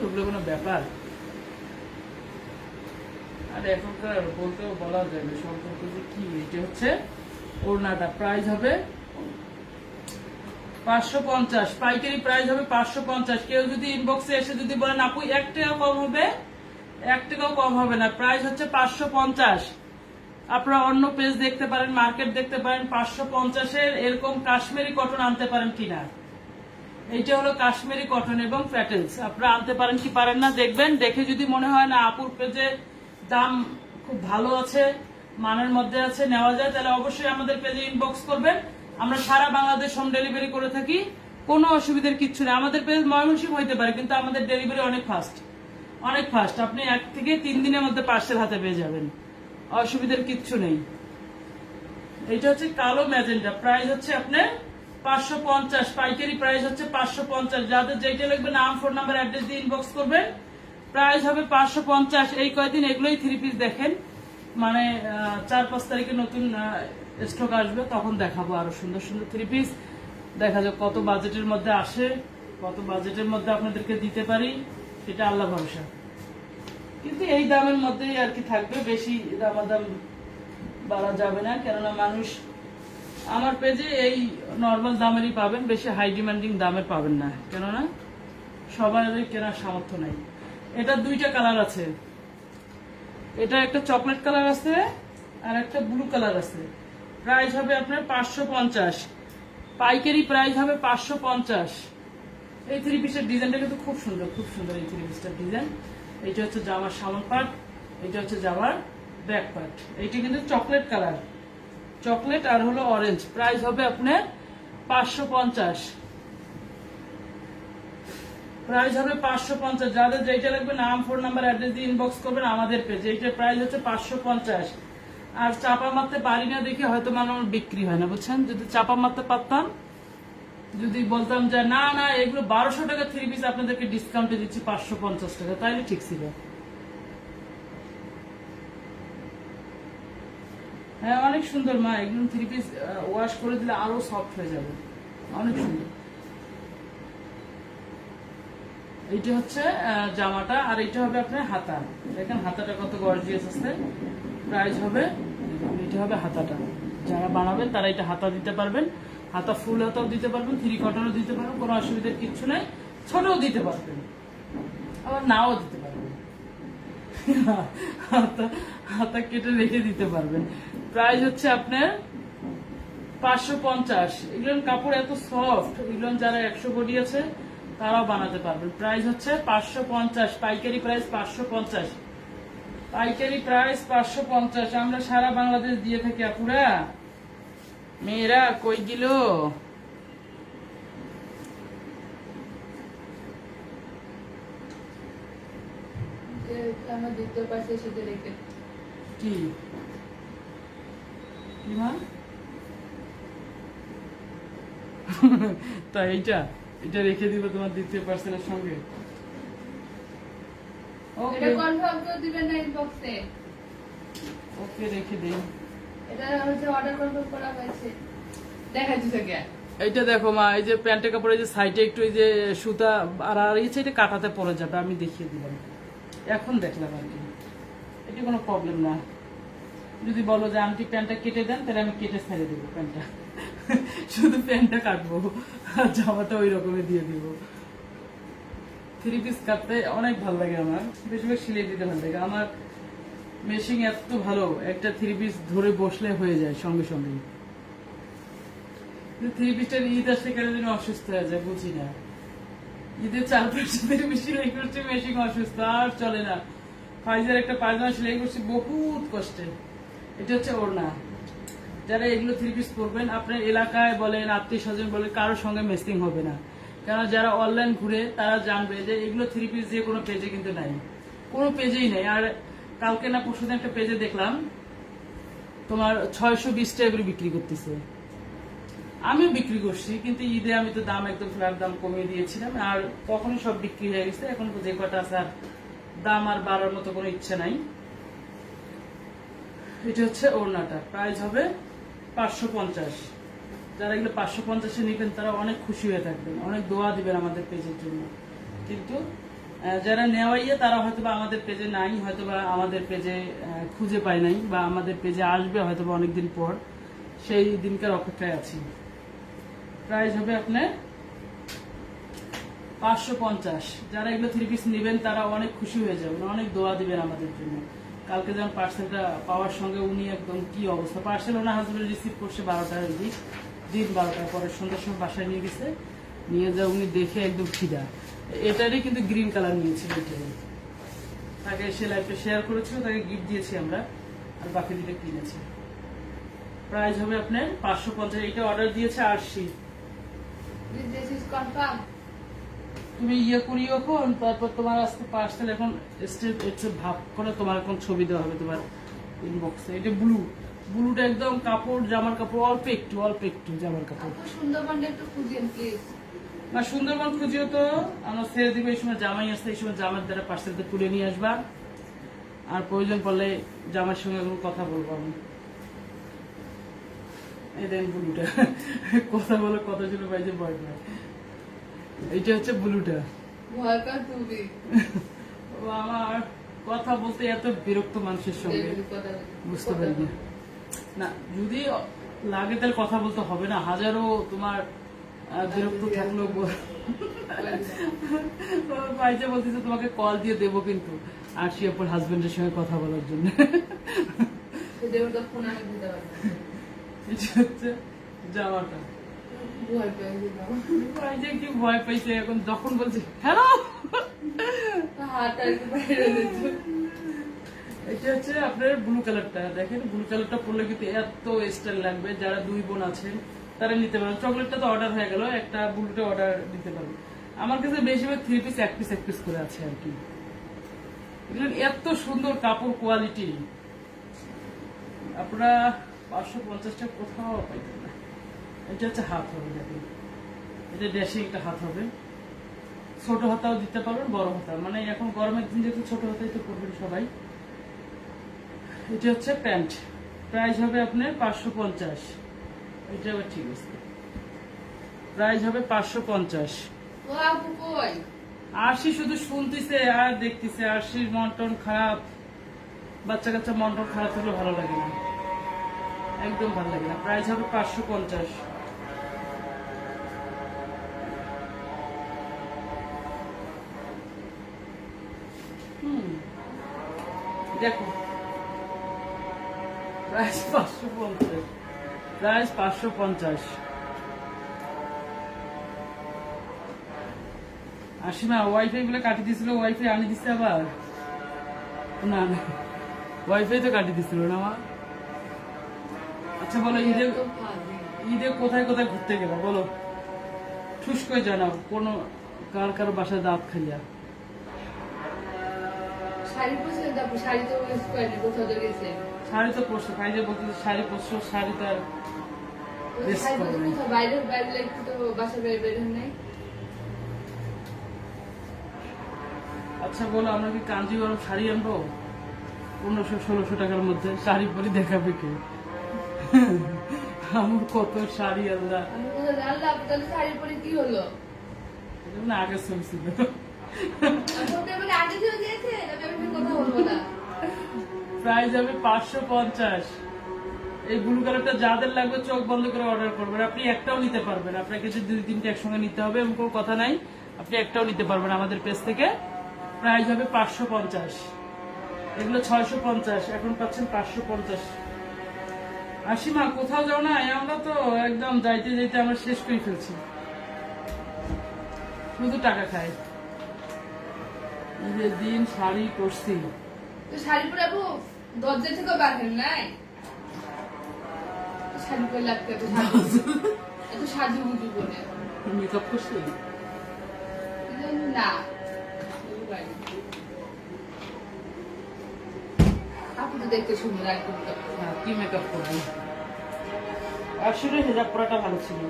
ওগুলো কোনো ব্যাপার। আর এখনকার বলতেও বলা যায় না সম্পর্ক যে কি। এটা হচ্ছে ওড়নাটা, প্রাইস হবে 550, পাইকারি প্রাইস হবে 550। কেউ যদি ইনবক্সে এসে যদি বলেন আপু 1 টাকা কম হবে, 1 টাকাও কম হবে না, প্রাইস হচ্ছে 550। আপনারা অন্য পেজ দেখতে পারেন, মার্কেট দেখতে পারেন, 550-এর এরকম কাশ্মীরি কটন আনতে পারেন কিনা। এইটা হলো কাশ্মীরি কটন এবং প্যাটেলস, আপনারা আনতে পারেন কি পারেন না দেখবেন। দেখে যদি মনে হয় না আপুর পেজে দাম খুব ভালো আছে, মানের মধ্যে আছে, নেওয়া যায়, তাহলে অবশ্যই আমাদের পেজে ইনবক্স করবেন। আমরা সারা বাংলাদেশ হোম ডেলিভারি করে থাকি, কোনো অসুবিধার কিচ্ছু নেই। আমাদের পেজ ময়মনসিংহ হইতে পারে, কিন্তু আমাদের ডেলিভারি অনেক ফাস্ট, অনেক ফাস্ট। আপনি 1 থেকে 3 দিনের মধ্যে পার্সেল হাতে পেয়ে যাবেন, অসুবিধার কিচ্ছু নেই। এইটা হচ্ছে কালো ম্যাজেন্ডা, প্রাইস হচ্ছে আপনার 550, পাইকারি প্রাইস হচ্ছে 550। যাদের যেটা লাগবে নাম, ফোন নাম্বার, অ্যাড্রেস দিয়ে ইনবক্স করবেন। প্রাইস হবে 550। এই কয়দিন এগুলোই 3 পিস দেখেন, মানে 4-5 তারিখে নতুন স্টক আসবে, তখন দেখাবো আরো সুন্দর সুন্দর 3 পিস। দেখা যাক কত বাজেটের মধ্যে আসে, কত বাজেটের মধ্যে আপনাদেরকে দিতে পারি, সেটা আল্লাহ ভরসা। কিন্তু এই দামের মধ্যেই আর কি থাকবে, বেশি দামাদাম বাড়া যাবে না, কেননা মানুষ আমার পেজে এই নর্মাল দামেরই পাবেন, বেশি হাই ডিমান্ডিং দামের পাবেন না, কেননা সবারই কেনার সামর্থ্য নাই। এটা 2টা কালার আছে, এটা একটা চকলেট কালার আছে আর একটা ব্লু কালার আছে। প্রাইস হবে আপনার 550, পাইকারি প্রাইস হবে 550। এই 3 পিসের ডিজাইনটা কিন্তু খুব সুন্দর, খুব সুন্দর এই 3 পিসটার ডিজাইন। এইটা হচ্ছে জামার সামন পার্ট, এটা হচ্ছে জামার ব্যাক পার্ট। এইটা কিন্তু চকলেট কালার, চকলেট আর হলো অরেঞ্জ। প্রাইস হবে আপনার 550, প্রাইস হবে 550। যাদের যেটা লাগবে নাম, ফোন নাম্বার, অ্যাড্রেস দিয়ে ইনবক্স করবেন আমাদের পেজে। এইটার প্রাইস হচ্ছে 550। আর চাপা মারতে পারি না দেখে হয়তো আমার বিক্রি হয় না, বুঝছেন। যদি চাপা মারতে পারতাম, যদি বলতাম যে না না এগুলো 1200 টাকা 3 পিস আপনাদেরকে ডিসকাউন্টে দিচ্ছি 550 টাকা, তাইলে ঠিক ছিল। হ্যাঁ অনেক সুন্দর মা, এগুলো 3 পিস ওয়াশ করে দিলে আরো সফট হয়ে যাবে, অনেক সুন্দর। এইটা হচ্ছে জামাটা, আর এটা হবে আপনার হাতা। দেখেন হাতাটা কত গর্জিয়াস আছে। প্রাইস হবে, এটা হবে হাতাটা। যারা বানাবেন তারা এটা হাতা দিতে পারবেন, হাতা ফুল হাতাও দিতে পারবেন, 3 কোয়ার্টারও দিতে পারবেন, কোনো অসুবিধার কিচ্ছু নাই। ছোটও দিতে পারবেন, আবার নাও দিতে পারবেন, হাতা হাতা কেটে রেখে দিতে পারবেন। প্রাইস হচ্ছে আপনার 550। এগুলোর কাপড় এত সফট, এগুলো যারা 100 বডি আছে তারাও বানাতে পারবেন। প্রাইস হচ্ছে 550, পাইকারি প্রাইস 550, পাইকারি প্রাইস 550। আমরা সারা বাংলাদেশ দিয়ে থাকি আপুরা। মেয়েরা কই গেল? আমার দ্বিতীয় পাশে সেটা রেখে কি মা? তা এইটা এটা রেখে দিব তোমার দ্বিতীয় পার্সেলের সঙ্গে। এটা কনফার্ম করে দিবেন না ইনবক্সে। ওকে রেখে দেই। এটা হচ্ছে অর্ডার কনফার্ম করা হয়েছে, দেখাচ্ছি থেকে। এইটা দেখো মা, এই যে প্যান্টের কাপড়ে যে সাইডে একটু এই যে সুতা আর ইচ্ছে, এটা কাটাতে পড়ে যাবে, আমি দেখিয়ে দিলাম, এখন দেখলাম আর কি। এটা কোনো প্রবলেম না। যদি বলো যে আন্টি প্যান্টটা কেটে দেন, তাহলে আমি কেটে ছেড়ে দেবো প্যান্টটা, শুধু প্যান্টটা কাটবো আর জামাটা ওই রকমের দিয়ে দিব। 3 পিস কাটতে অনেক ভালো লাগে আমার, বেশিরভাগ সিলাই দিতে ভালো লাগে আমার। মেশিং এত ভালো, একটা 3 পিস ধরে বসলে হয়ে যায় সঙ্গে সঙ্গে। 3 পিসটার ঈদ আসলে কেন যেন অসুস্থ হয়ে যায়, বুঝি না। ঈদের 4-5 দিন সিলাই করছে, মেশিন অসুস্থ, আর চলে না। ফাইজার একটা পায়জামা সেলাই করছি বহুত কষ্টে। এটা হচ্ছে ওড়না। যারা এগুলো 3 পিস পরবেন, আপনার এলাকায় বলেন, আত্মীয় স্বজন বলেন, কারোর সঙ্গে ম্যাচিং হবে না। কারণ যারা অনলাইন ঘুরে তারা জানবে যে এগুলো 3 পিস যে কোনো পেজে কিন্তু নাই, কোনো পেজেই নেই। আর কালকে না পরশুদিন একটা পেজে দেখলাম তোমার 620 টাকা করে বিক্রি করতেছে। আমিও বিক্রি করছি, কিন্তু ঈদে আমি তো দাম একদম ফ্ল্যাট দাম কমিয়ে দিয়েছিলাম, আর তখনই সব বিক্রি হয়ে গেছে। এখন তো যে কটা আছে আর দাম আর বাড়ার মতো কোনো ইচ্ছে নাই। এটা হচ্ছে ওড়নাটা, প্রাইস হবে 550। যারা এগুলো 550-এ নিবেন তারা অনেক খুশি হয়ে থাকবেন, অনেক দোয়া দিবেন আমাদের পেজের জন্য। কিন্তু যারা নেওয়াইয়ে তারা হয়তোবা আমাদের পেজে নাই, হয়তোবা আমাদের পেজে খুঁজে পায় নাই, বা আমাদের পেজে আসবে হয়তোবা অনেকদিন পর, সেই দিনকার অপেক্ষায় আছি। প্রাইস হবে আপনার 550। যারা এগুলো 3 পিস নেবেন তারা অনেক খুশি হয়ে যাবেন, অনেক দোয়া দিবেন আমাদের জন্য। কালকে যেমন পার্সেলটা পাওয়ার সঙ্গে উনি একদম কি অবস্থা, পার্সেল ওনার হাজবেন্ড রিসিভ করছে 12টার দিক, দিন 12টার পরে সন্ধ্যার সময় বাসায় নিয়ে গেছে, নিয়ে যা উনি দেখে একদম খিদা। এটারই কিন্তু গ্রিন কালার নিয়েছিল, এটারই তাকে সে লাইফে শেয়ার করেছিল, তাকে গিফট দিয়েছি আমরা, আর বাকি দুটো কিনেছি। প্রাইস হবে আপনার 550। এটা অর্ডার দিয়েছে আরশি। This is confirm. তুমি ইয়ে করি এখন, তারপর তোমার আজকে পার্সেল এখন স্টেপ ভাব করে তোমার এখন ছবি দেওয়া হবে তোমার ইনবক্সে। এটা ব্লু, ব্লুটা একদম কাপড়, জামার কাপড় অল্প একটু জামার কাপড়। আপু সুন্দরবনটা একটু খুঁজেন প্লিজ। না সুন্দরবন খুঁজিও তো আমরা ছেড়ে দিব, এই সময় জামাই আসছে, এই সময় জামার দ্বারা পার্সেলটা তুলে নিয়ে আসবা, আর প্রয়োজন পড়লে জামার সঙ্গে কোনো কথা বলবো আমি। এই দেখেন ব্লুটা, কথা বলে কথা ছিল ভাই যে ভয় পায়। এইটা হচ্ছে ব্লুটা। ভয়কার তুমি। ও আমার কথা বলতে এত বিরক্ত মানুষের সঙ্গে, বুঝতে পারি না। না যদি লাগে তাহলে কথা বলতে হবে না, হাজারো তোমার বিরক্ত থাকলেও ভাই যে বলতেছে তোমাকে কল দিয়ে দেবো কিন্তু আরশি আপুর হাজবেন্ডের সঙ্গে কথা বলার জন্য। ফোন আমি দিতে পারবো। এটা হচ্ছে জামাটা। ভয় পেয়ে দিলাম। ভাই যে কি ভয় পাইছে এখন, যখন বলছে হ্যালো হাত আর কি বাইরে দিচ্ছে। এটা হচ্ছে আপনার ব্লু কালারটা, দেখেন ব্লু কালারটা পরলে কিন্তু এত স্টাইল লাগবে। যারা দুই বোন আছেন তারা নিতে পারেন। চকলেটটা তো অর্ডার হয়ে গেল, একটা ব্লুটা অর্ডার দিতে পারবেন। আমার কাছে বেশিরভাগ 3 পিস 1 পিস করে আছে আর কি। এগুলো এত সুন্দর কাপড় কোয়ালিটি, আপনারা 550 টাকা কোথাও পাইবেন না। এটা হচ্ছে হাত হবে, দেখেন এটা ড্যাশিং একটা হাত হবে, ছোট হাতাও দিতে পারবেন, বড় হাতা, মানে এখন গরমের দিন যেহেতু ছোট হাতাই তো পরবেন সবাই। এটা হচ্ছে প্যান্ট, প্রাইস হবে আপনার 550। এটা আবার ঠিক আছে, প্রাইস হবে 550। ও আপু কই? আরশি শুধু শুনতেছে আর দেখতেছে, আরশির মন টন খারাপ। বাচ্চা কাচ্চা মন টন খারাপ থাকলে ভালো লাগে না, একদম ভালো লাগে না। প্রাইস হবে 550। দেখো প্রাইস 550, প্রাইস 550। আসিমা ওয়াইফাই গুলো কাটি দিছিল, ওয়াইফাই আনি দিচ্ছে আবার। না না ওয়াইফাই তো কাটি দিছিল না মা। আচ্ছা বলো ঈদে কোথায় কোথায় ঘুরতে গেলা বলো, ঠুস করে জানাও, কোন কার কার বাসায় দাঁত খাইয়া। শাড়ি পরছে, তারপর শাড়ি তো ইউজ করেনি, কোথাও তো গেছে। শাড়ি তো পরছো, ভাই যে বলতে শাড়ি পরছো, শাড়ি তো আর বেশ শাড়ি করে পরছে নাই। কোথাও, বাইরে বাইরে একটু তো বাসা বাইরে বের হন নাই। আচ্ছা বলো আমরা কি কাঞ্জিগরম শাড়ি আনবো 1500-1600 টাকার মধ্যে? শাড়ি পরে দেখাবে কে? আমার কত শাড়ি আল্লাহ, আমি কোথাও জানলাম, আপু তাহলে শাড়ি পরে কি হলো? এটা মানে আগের ছবি ছিল। আপনি বলে আগে যে দিয়েছে, আমি আপনার কথা বলবো না। প্রাইস হবে 550। এই ব্লু কালারটা যাদের লাগবে চোখ বন্ধ করে অর্ডার করবেন, আপনি একটাও নিতে পারবেন। আপনাকে যে 2-3টে একসঙ্গে নিতে হবে এমন কোনো কথা নাই, আপনি একটাও নিতে পারবেন আমাদের পেজ থেকে। প্রাইস হবে 550। এগুলো 650, এখন পাচ্ছেন 550। আসিমা কোথাও যাও না, আমরা তো একদম যাইতে যাইতে আমরা শেষ করে ফেলছি, শুধু টাকা খাই। ঈদের দিন শাড়ি পরছি, তো শাড়ি পরে আপু দরজা থেকে বাঁধেন নাই? শাড়ি পরে লাগতে এত সাজু গুজু করে মেকআপ করছি না। আপু তো দেখতে সুন্দর একদম। হ্যাঁ, কি মেকআপ করবো? আসলে হেজাব পরাটা ভালো ছিল।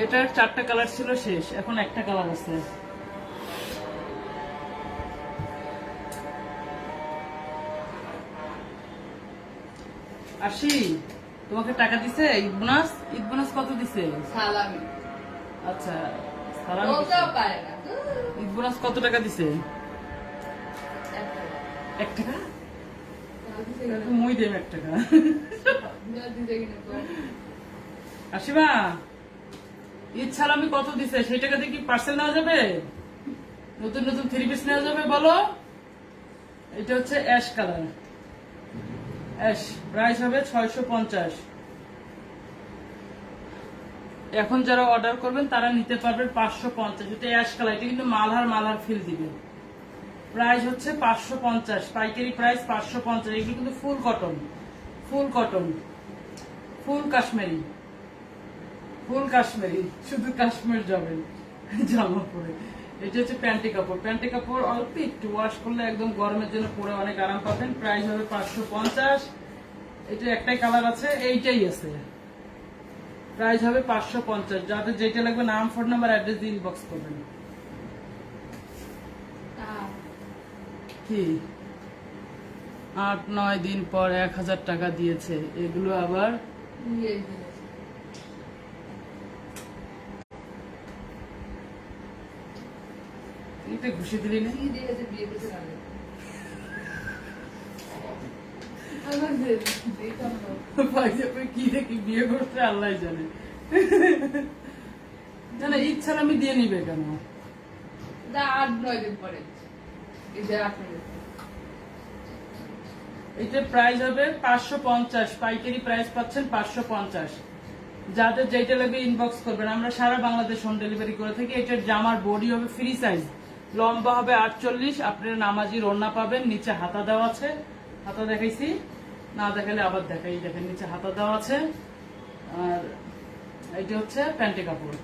এটার 4টা কালার ছিল, শেষ, এখন একটা কালার আছে। আসি তোমাকে টাকা দিছে ঈদ বোনাস? ঈদ বোনাস কত দিছে? সালামি আচ্ছা সালামি দিছে। বলতেও পারে না। ঈদ বোনাস কত টাকা দিছে? একটা। 1 টাকা? দিছে তাহলে তো কিনা? মই দেব 1 টাকা। দিছে কিনা তো? আসিমা ঈদ সালামি কত দিছে? সেই টাকা দিয়ে কি পার্সেল নেওয়া যাবে? নতুন নতুন 3 পিস নেওয়া যাবে বলো? এটা হচ্ছে অ্যাশ কালার, অ্যাশ, প্রাইস হবে 650। এখন যারা অর্ডার করবেন তারা নিতে পারবেন 550। এটা অ্যাশ কালার, এটা কিন্তু মালহার ফিল দিবে। প্রাইস হচ্ছে 550, পাইকারি প্রাইস 550। এগুলো কিন্তু ফুল কটন, ফুল কাশ্মীরি, শুধু কাশ্মীর যাবেন জামা পরে। এটা হচ্ছে প্যান্টি কাপড়। প্যান্টি কাপড় অল্প একটু ওয়াশ করলে একদম গরমের জন্য পরে অনেক আরাম পাবেন। প্রাইস হবে 550। এটা একটাই কালার আছে, এইটাই আছে। প্রাইস হবে 550। যাদের যেটা লাগবে নাম, ফোন নাম্বার, অ্যাড্রেস দিয়ে ইনবক্স করবেন। কি 8-9 দিন পর 1000 টাকা দিয়েছে, এগুলো আবার এটা ঘুষি দিলি না? কি দেখি বিয়ে করতে আল্লাহ জানে। না না, ইচ্ছা আমি দিয়ে নিবে কেন? 8-9 দিন পরে এটা প্রাইস হবে 550। পাইকারি প্রাইস পাচ্ছেন 550। যাদের যেটা লাগবে ইনবক্স করবেন। আমরা সারা বাংলাদেশ হোম ডেলিভারি করে থাকি। এটার জামার বডি হবে ফ্রি সাইজ, লম্বা হবে 48। আপনারা নামাজির ওড়না পাবেন, নিচে হাতা দেওয়া আছে। হাতা দেখাইছি না, দেখালে আবার দেখাই। দেখেন নিচে হাতা দেওয়া আছে। আর এটা হচ্ছে প্যান্টি কাপড়।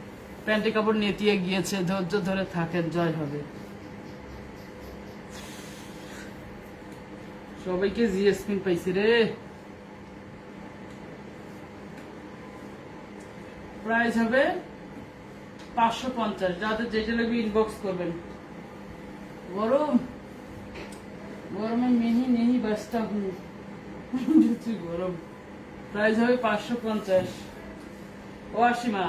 প্যান্টি কাপড় নেতিয়ে গিয়েছে, ধৈর্য ধরে থাকেন, জয় হবে। সবাইকে জিএসপি পাইছি রে। প্রাইস হবে 550। যাদের যেটা লাগবে ইনবক্স করবেন। গরম গরমে মেহি নেহি বাস্তা হুঁ গরম। প্রাইস হবে 550। ও আসিমা,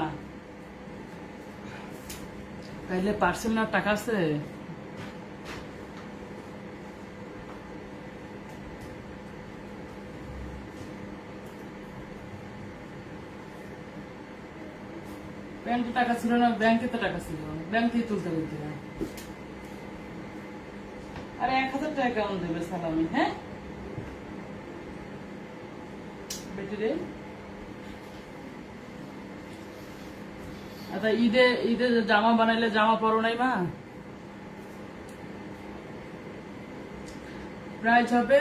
তাইলে পার্সেল না টাকা আছে? ব্যাংকে টাকা ছিল না? ব্যাংকে তো টাকা ছিল, ব্যাংক থেকে তুলতে বলতে। আরে 1000 টাকা কেমন দেবে সালামি? হ্যাঁ বেটি রে। আচ্ছা, ঈদে ঈদে জামা বানাইলে জামা পরো নাই মা? প্রাইস হবে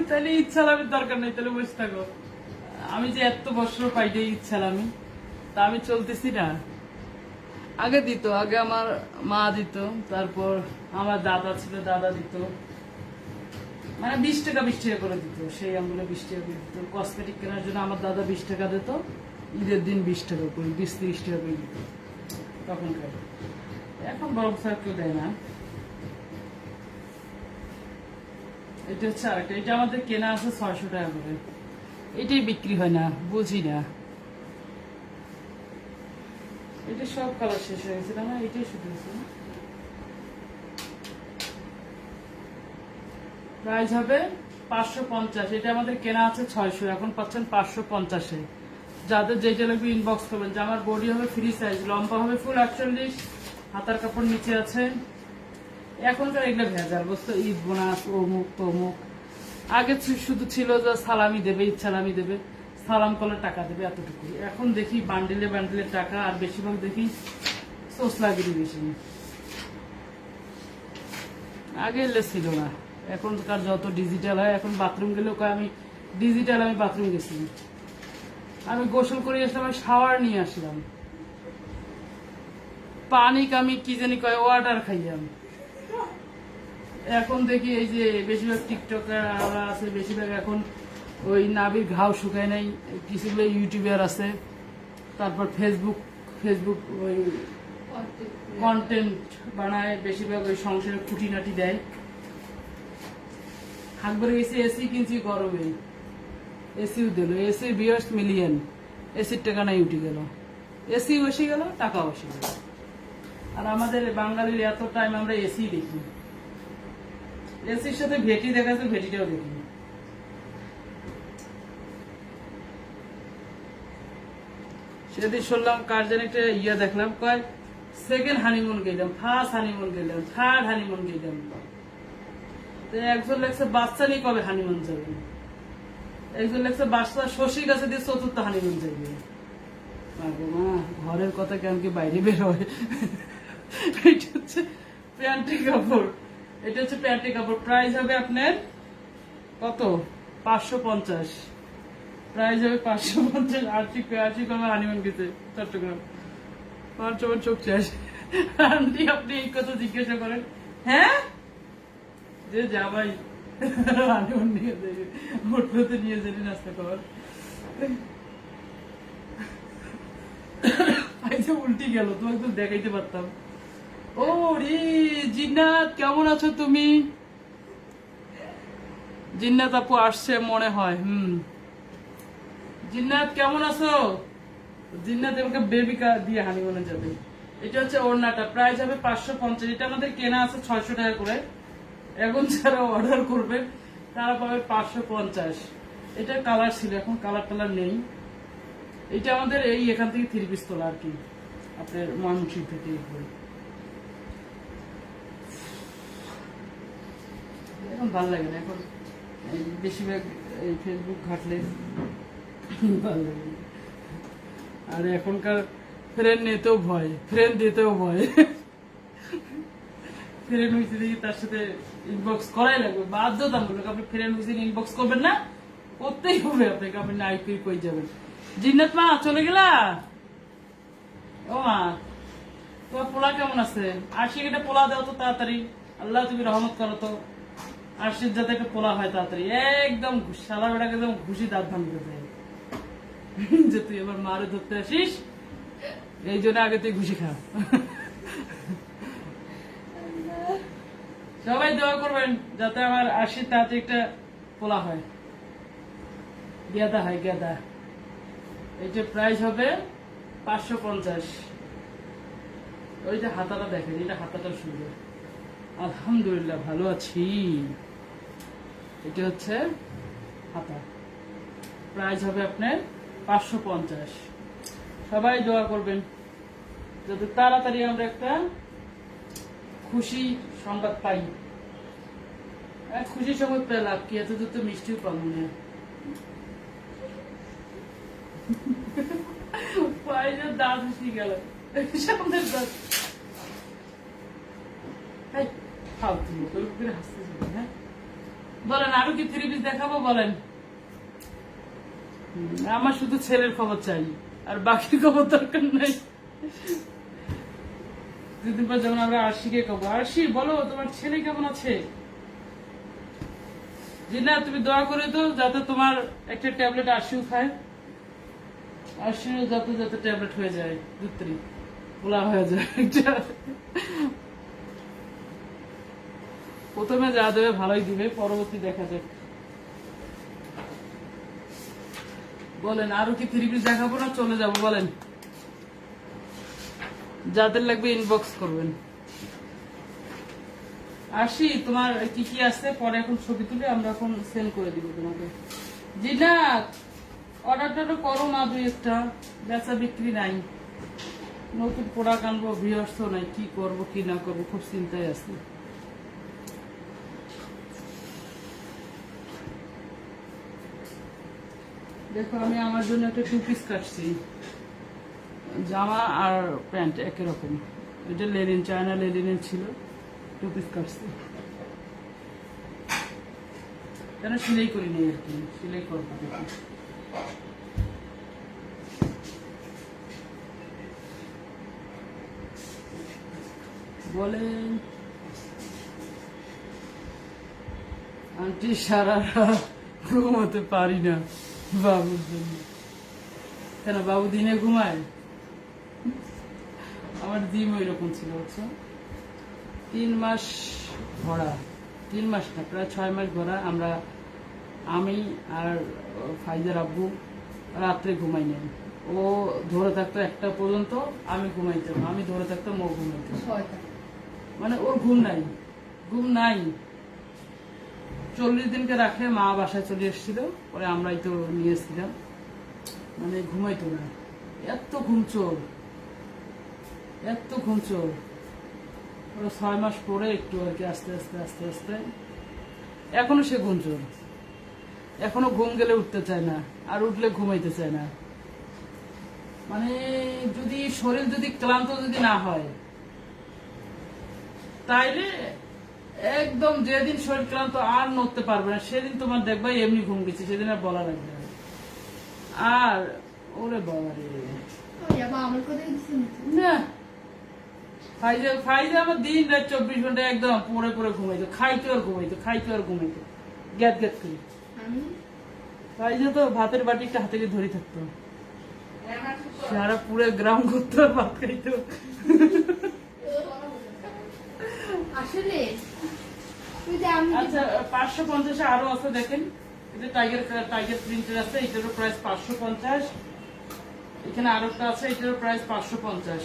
তাহলে ঈদ সালামের দরকার নেই, তাহলে বসে থাকো। আমি যে এত বছর পাইতে ঈদ সালামি, তা আমি চলতেছি না। আগে দিত, আগে আমার মা দিত, তারপর আমার দাদা ছিল, দাদা দিত। মানে 20 টাকা 20 টাকা করে দিত। সেই আমগুলো 20 টাকা করে দিত। কসমেটিক কেনার জন্য আমার দাদা 20 টাকা দিত। ঈদের দিন 20 টাকা করে, 20-30 টাকা করে দিত তখনকার। এখন বরং স্যার কেউ দেয় না। এটা হচ্ছে আরেকটা। এটা আমাদের কেনা আছে 600 টাকা করে। এটাই বিক্রি হয় না, বুঝি না। এটা সব কালার শেষ হয়ে গেছিল না, এটাই শুধু আছে। প্রাইস হবে 550। এটা আমাদের কেনা আছে 600, এখন পাচ্ছেন 550-এ। যাদের যেটা লাগবে ইনবক্স করবেন। জামার বডি হবে ফ্রি সাইজ, লম্বা হবে ফুল 48, হাতার কাপড় নিচে আছে। এখনকার এগুলো ভেজাল বস্তু, ঈদ বোনাস অমুক তমুক। আগে শুধু ছিল যে সালামি দেবে, ঈদ সালামি দেবে, সালাম করলে টাকা দেবে, এতটুকু। এখন দেখি বান্ডিলে বান্ডিলে টাকা, আর বেশিরভাগ দেখি সোসলাগিরি বেশি। আগে এলে ছিল না, এখনকার যত ডিজিটাল হয়। এখন বাথরুম গেলেও কয় আমি ডিজিটাল, আমি বাথরুম গেছি। আমি গোসল করে আসলাম, আমি শাওয়ার নিয়ে আসলাম। পানি আমি কি জানি কয় ওয়াটার খাইলাম। এখন দেখি এই যে বেশিরভাগ টিকটকার আছে, বেশিরভাগ এখন ওই নাবির ঘাও শুকায় নাই, কিছুগুলো ইউটিউবার আছে। তারপর ফেসবুক ওই কন্টেন্ট বানায়, বেশিরভাগ ওই সংসারে খুঁটিনাটি দেয়। হাত ভরে গেছে, এসি কিনছি গরমে, এসিও দিল, এসি বিয়ার্স মিলিয়ন, এসির টাকা নাই উঠে গেল, এসি বসে গেল, টাকা বসে গেল। আর আমাদের বাঙালির এত টাইম আমরা এসি দেখি, এসির সাথে ভেটি দেখাচ্ছে, ভেটিটাও দেখি। সেদিন শুনলাম কার যেন একটা ইয়া দেখলাম, কয় সেকেন্ড হানিমুন গেলাম, ফার্স্ট হানিমুন গেলাম, থার্ড হানিমুন গেলাম। তো একজন লেগছে বাচ্চা নিয়ে কবে হানিমুন যাবে, একজন লেগছে বাচ্চা শশী গাছে দিয়ে চতুর্থ হানিমুন যাবে। মা ঘরের কথা কেমন কি বাইরে বের হয়। এটা হচ্ছে প্যান্টি কাপড়, এটা হচ্ছে প্যান্টি কাপড়। প্রাইস হবে আপনার কত? 550। প্রাইস হবে 550। আর্চিক আমার হানিমুন গেছে চট্টগ্রাম। আমার চোখ শেষ। আন্টি আপনি এই কথা জিজ্ঞাসা করেন? হ্যাঁ, যে যাবাই হানিমুন নিয়ে যাবে, হোটেলতে নিয়ে যাবি নাস্তা কর। উল্টি গেল, তোমাকে তো দেখাইতে পারতাম। ও রে জিন্নাত, কেমন আছো তুমি? জিন্নাত আপু আসছে মনে হয়। জিন্নাত কেমন আছো? জিন্নাত আমাকে বেবিকা দিয়ে হানিমুনে যাবে। এটা হচ্ছে ওড়নাটা, প্রাইস হবে 550। এটা আমাদের কেনা আছে 600 টাকা করে। এখন যারা অর্ডার করবে তারা পাবে 550। এটা কালার ছিল, এখন কালার নেই। এটা আমাদের এই এখান থেকে 3 পিস তোলা আর কি, আপনার ময়মনসিংহ থেকে। এখন ভালো লাগে না, এখন বেশিরভাগ এই ফেসবুক ঘাটলে ভালো লাগে। আর এখনকার ফ্রেন্ড নিতেও ভয়, ফ্রেন্ড দিতেও ভয়। ফ্রেন্ড হয়েছে দেখি তার সাথে ইনবক্স করাই লাগবে, বাধ্যতামূলক। আপনি ফ্রেন্ড হয়েছেন, ইনবক্স করবেন না, করতেই হবে আপনাকে। আপনি নাই কই যাবেন? জিন্নাত মা চলে গেলা? ও মা, তোমার পোলা কেমন আছে? আশিক একটা পোলা দাও তো তাড়াতাড়ি, আল্লাহ তুমি রহমত করো তো। আশির যাতে একটা পোলা হয় তাড়াতাড়ি, একদম সারা বেড়াকে একদম ঘুষি দাঁত ভাঙতে যায়। যে তুই এবার মারে ধরতে আসিস, এই জন্য আগে তুই ঘুষি খা। সবাই দোয়া করবেন যাতে আমার আশির তাড়াতাড়ি একটা পোলা হয়, গেদা হয়, গেদা। এইটা প্রাইস হবে 550। ওই যে হাতাটা দেখেন, এটা হাতাটা সুন্দর। আলহামদুলিল্লাহ ভালো আছি। এটা হচ্ছে হাতা, প্রাইস হবে আপনার 550। সবাই দোয়া করবেন যাতে তাড়াতাড়ি আমরা একটা খুশি সংবাদ পাই। খুশি সংবাদ পেলাম কি, এত তো মিষ্টিও পাবো না। দাঁত উঠে গেল, সামনের দাঁত। হ্যাঁ বলেন, আরো কি 3 পিস দেখাবো বলেন? আমার শুধু ছেলের খবর চাই, আর বাকি খবর দরকার নাই। দুদিন পর যেমন আমরা আরশিকে খাবো, আরশি বলো তোমার ছেলে কেমন আছে? জিনা তুমি দোয়া করে তো যাতে তোমার একটা ট্যাবলেট আরশিও খায়, আরশিও যাতে ট্যাবলেট হয়ে যায়, দুত্রি পোলা হয়ে যায়। প্রথমে যা দেবে ভালোই দিবে, পরবর্তী দেখা যাক। বলেন আরো কি 3 পিস দেখাবো না চলে যাবো? বলেন, যাদের লাগবে ইনবক্স করবেন। আসি, তোমার কি কি আছে পরে এখন ছবি তুলে আমরা এখন সেন্ড করে দিব তোমাকে। জিনাত অর্ডারটা করো মা, 2-1টা। বেচা বিক্রি নাই, নতুন প্রোডাক্ট আনবো, ভিউয়ার্স নাই, কি করব কি না করবো খুব চিন্তায় আছে। দেখো আমি আমার জন্য একটা 2 পিস কাটছি, জামা আর প্যান্ট একই রকম। এটা লেনিন, চায়না লেনিনের ছিল, 2 পিস কাটছি। কেন সেলাই করি নি আর কি, সেলাই করবো দেখি। বলেন আন্টি সারা রাত ঘুমাতে পারি না বাবুর জন্য। কেন বাবু দিনে ঘুমায়? আমার ডিম ওই রকম ছিল, বুঝছো? 3 মাস ভরা, 3 মাস না প্রায় 6 মাস ভরা আমরা, আমি আর ফাইজার আব্বু রাত্রে ঘুমাই নাই। ও ধরে থাকতো 1টা পর্যন্ত, আমি ঘুমাইতাম, আমি ধরে থাকতাম, ও ঘুমাইতাম। মানে ওর ঘুম নাই। 40 দিনকে রাখে মা বাসায় চলে এসেছিল, পরে আমরাই তো নিয়ে এসেছিলাম। মানে ঘুমাইতো না, এত ঘুমচোর। ওরা 6 মাস পরে একটু আর কি আস্তে আস্তে এখনো সে ঘুমচোর, এখনো ঘুম গেলে উঠতে চায় না, আর উঠলে ঘুমাইতে চায় না। মানে যদি শরীর যদি ক্লান্ত যদি না হয়, তাইলে একদম যেদিন শরীর ক্লান্ত আর নড়তে পারবে না, সেদিন তোমার দেখবা এমনি ঘুম গেছে, সেদিন আর বলা লাগবে না। আর ওরে বাবা রে ওই বাবা আমার কথা কিছু না, ফাইজে আমার দিন রাত 24 ঘন্টা একদম পরে পরে ঘুমাইতো, খাইতো আর ঘুমাইতো, খাইতো আর ঘুমাইতো, গ্যাত গ্যাত করে। আমি ফাইজে তো ভাতের বাটিটা হাতে করে ধরে থাকতো, সারা পুরো গ্রাম করতো আর ভাত খাইতো। আসলে তুই যে আমি আচ্ছা 550 আরো আছে দেখেন, এটা টাইগার প্রিন্টের আছে, এটারও প্রাইস 550। এখানে আরেকটা আছে, এটারও প্রাইস 550।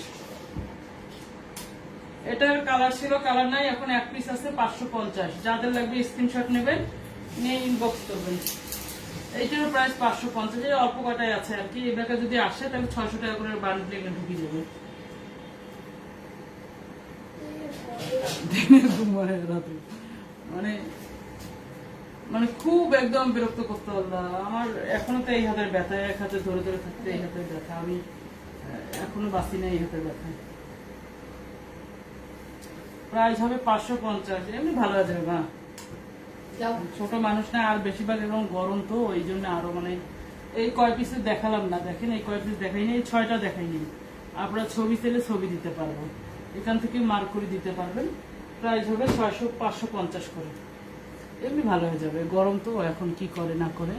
এটার কালার ছিল, কালার নাই, এখন এক পিস আছে 550। যাদের লাগবে স্ক্রিনশট নেবেন, নিয়ে ইনবক্স করবেন। এইটারও প্রাইস 550, এই অল্প কটাই আছে আর কি। এবারে যদি আসে তাহলে 600 টাকা করে বান্ডেল এখানে ঢুকিয়ে দেবে। দিনে ঘুমায় রাতে, মানে মানে খুব একদম বিরক্ত করতে পারলাম। আমার এখনো তো এই হাতের ব্যথা, এক হাতে ধরে ধরে থাকতে এই হাতের ব্যথা, আমি এখনো বাঁচি না এই হাতের ব্যথা। প্রাইস হবে 550, এমনি ভালো আছে মা, যাও ছোট মানুষ না, আর বেশিরভাগ এবং গরম তো ওই জন্য আরো মানে এই কয় পিসে দেখালাম না, দেখেন এই কয় পিস দেখাইনি, এই 6টা দেখাইনি। আপনারা ছবি চাইলে ছবি দিতে পারবো, এখান থেকে মার্ক করে দিতে পারবেন। প্রাইস হবে 550 করে, এমনি ভালো হয়ে যাবে। গরম তো এখন কি করে না করে,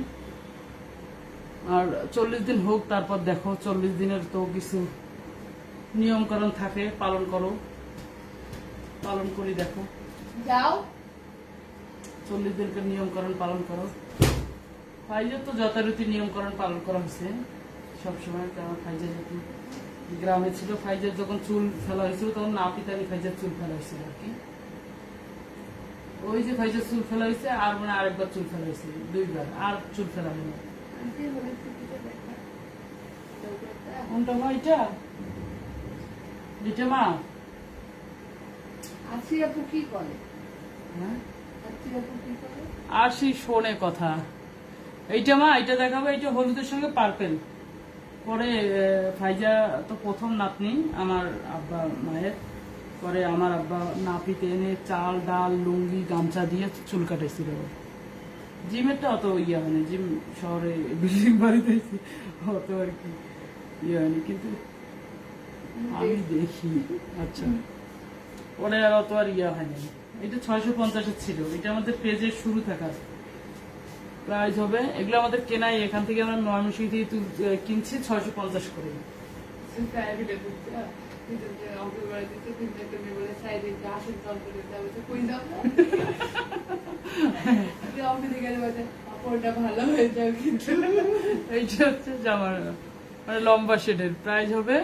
আর 40 দিন হোক তারপর দেখো। 40 দিনের তো কিছু নিয়মকানুন থাকে, পালন করো, পালন করি দেখো। যাও 40 দিনকার নিয়মকানুন পালন করো। ফাইজের তো যথারীতি নিয়মকানুন পালন করা হয়েছে সবসময়, কারণ ফাইজের যখন গ্রামে ছিল, ফাইজের যখন চুল ফেলা হয়েছিল তখন নাপিতানি ফাইজের চুল ফেলা হয়েছিল আর কি। ওই যে ফাইজের চুল ফেলা হয়েছে, আর মানে আরেকবার চুল ফেলা হয়েছে, 2বার, আর চুল ফেলা হয়নি। আন্টি বলে ছুটিতে দেখা দৌড়টা কোনটা মা? এটা মা আছি আপু কি করে হ্যাঁ, আছি আপু কি করে আর সেই শোনে কথা। এইটা মা, এটা দেখাবো, এইটা হলুদের সঙ্গে পার্পেল। পরে ফাইজা তো প্রথম নাতনি আমার আব্বা মায়ের, পরে আমার আব্বা নাপিতে এনে চাল ডাল লুঙ্গি গামছা দিয়ে চুল কাটাইছিল। জিমেরটা অত ইয়ে হয়নি, জিম শহরে বিল্ডিং বাড়িতে অত আর কি ইয়ে হয়নি, কিন্তু আমি দেখি। আচ্ছা, পরে আর অত আর ইয়ে হয়নি। এটা 650 ছিল, এটা আমাদের পেজের শুরু থাকার প্রাইস হবে। এগুলো আমাদের কেনাই, এখান থেকে আমরা ময়মনসিংহ থেকে কিনছি 650 করে। প্রাইভেটে করতে অঙ্কের বাড়ি দিতে কিন্তু একটা মেয়ে বলে সাইডে একটু আসন কল করে দিতে হবে, কই যাবো অঙ্কে দিকে বলছে কাপড়টা ভালো হয়ে যাবে কিন্তু এইটা হচ্ছে জামার মানে লম্বা শেডের, প্রাইস হবে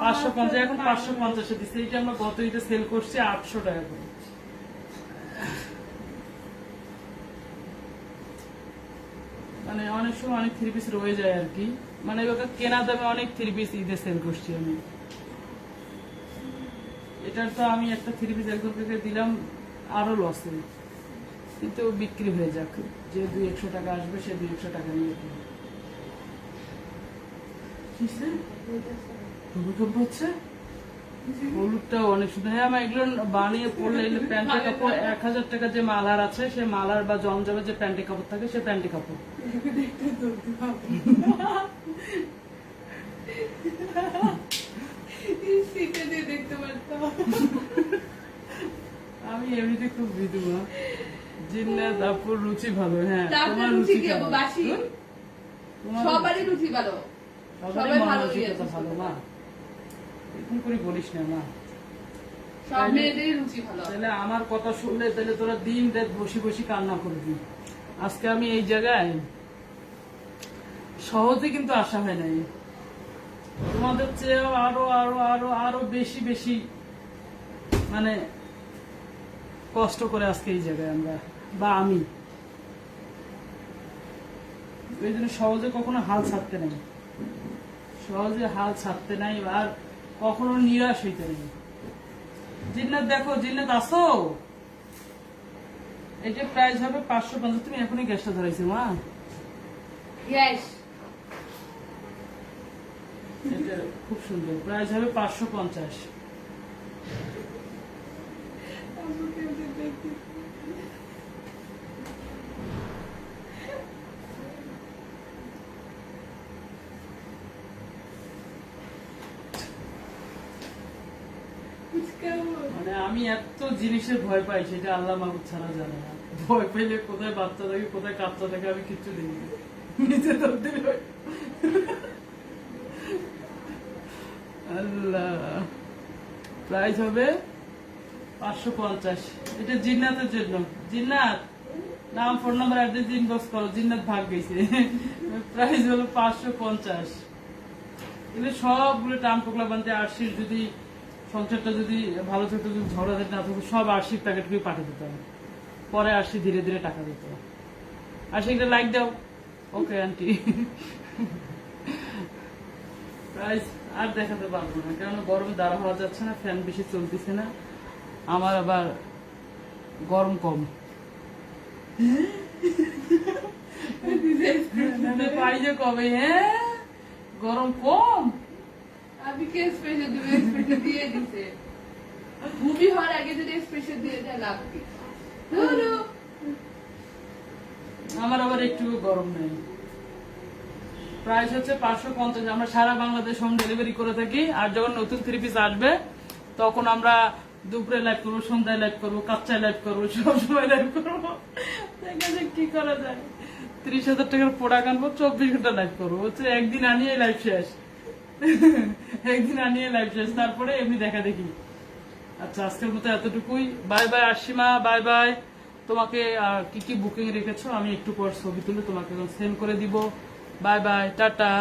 550। এখন 550 দিচ্ছে। এইটা আমরা গত ঈদে সেল করছি 800 টাকা করে। মানে অনেক সময় অনেক 3 পিস রয়ে যায় আর কি, মানে এবার কেনা দামে অনেক 3 পিস ঈদে সেল করছি আমি। এটার তো আমি একটা 3 পিস একজনকে দিলাম আরো লসে, কিন্তু বিক্রি হয়ে যাক, যে 200 টাকা আসবে সে 200 টাকা নিয়ে কিনবে। কিসে ভূমিকম্প হচ্ছে? হলুদটাও অনেক সুন্দর। হ্যাঁ, আমার এগুলো বানিয়ে পড়লে প্যান্টের কাপড় 1000 টাকা যে মালার আছে, সে মালার বা জমজমে যে প্যান্টের কাপড় থাকে, সে প্যান্টের কাপড়। দেখতে পারতাম আমি এমনিতে খুব বিধবা। জিন্নাত আপুর রুচি ভালো। হ্যাঁ, তোমার রুচি রুচি কি কেমন? বাসি তোমার সবারই রুচি ভালো, সবারই সবাই ভালো মানসিকতা ভালো মা, এরকম করে বলিস না মা। সব মেয়েদেরই রুচি ভালো। তাহলে আমার কথা শুনলে তাহলে তোরা দিন রাত বসে বসে কান্না করবি। আজকে আমি এই জায়গায় সহজে কিন্তু আসা হয় নাই, তোমাদের চেয়েও আরো আরো আরো আরো বেশি বেশি মানে কষ্ট করে আজকে এই জায়গায় আমরা, বা আমি ওই জন্য সহজে কখনো হাল ছাড়তে নাই, সহজে হাল ছাড়তে নাই, আর কখনো নিরাশ হইতে নেই। জিন্নাত দেখো, জিন্নাত আসো, এটা প্রাইস হবে 550। তুমি এখনই গ্যাসটা ধরাইছো মা? গ্যাস এটা খুব সুন্দর, প্রাইস হবে 550। কেমন? মানে আমি এত জিনিসের ভয় পাই সেটা আল্লাহ মাহবুব ছাড়া জানে না। ভয় পাইলে কোথায় বাচ্চা থাকে কোথায় কাচ্চা থাকে আমি কিচ্ছু দেখি না। নিজে ধরতে হয়। আল্লাহ, প্রাইস হবে 550। এটা জিন্নাতের জন্য। জিন্নাত নাম, ফোন নাম্বার, অ্যাড্রেস ইনবক্স করো। জিন্নাত ভাগ গেছে। প্রাইস হলো 550। এগুলো সবগুলো টাম টোকলা বানতে আরশির যদি সংসারটা যদি ভালো থাকতো, যদি ঝগড়া না থাকতো, সব আরশির প্যাকেট করে পাঠিয়ে দিতাম। পরে আরশি ধীরে ধীরে টাকা দিত। আরশি একটা লাইক দাও। Okay aunty. প্রাইস আর দেখাতে পারবো না, কারণ গরমে দাঁড়া হওয়া যাচ্ছে না, ফ্যান বেশি চলতেছে না। আমার আবার গরম কম। পাই যে কবে, হ্যাঁ গরম কম। আমি কে স্পেশাল দিবে? স্পেশাল দিয়ে দিছে। মুভি হওয়ার আগে যদি স্পেশাল দিয়ে দেয় লাভ কি? ধরো আমার আবার একটু গরম নেই। প্রাইস হচ্ছে 550। আমরা সারা বাংলাদেশ হোম ডেলিভারি করে থাকি। আর যখন নতুন 3 পিস আসবে তখন আমরা দুপুরে লাইভ করবো, সন্ধ্যায় লাইভ করবো, কাচ্চায় লাইভ করবো, সবসময় লাইভ করবো। দেখা যাক কি করা যায়। 30,000 টাকার প্রোডাক্ট আনবো, 24 ঘন্টা লাইভ করবো। হচ্ছে একদিন আনিয়ে লাইভ শেষ। একদিন আনিয়ে লাইভ শেষ, তারপরে এমনি দেখা দেখি। আচ্ছা, আজকের মতো এতটুকুই। Bye bye Ashima, bye bye. তোমাকে কি কি বুকিং রেখেছো আমি একটু পর ছবি তুলে তোমাকে সেন্ড করে দিব। Bye bye, tata.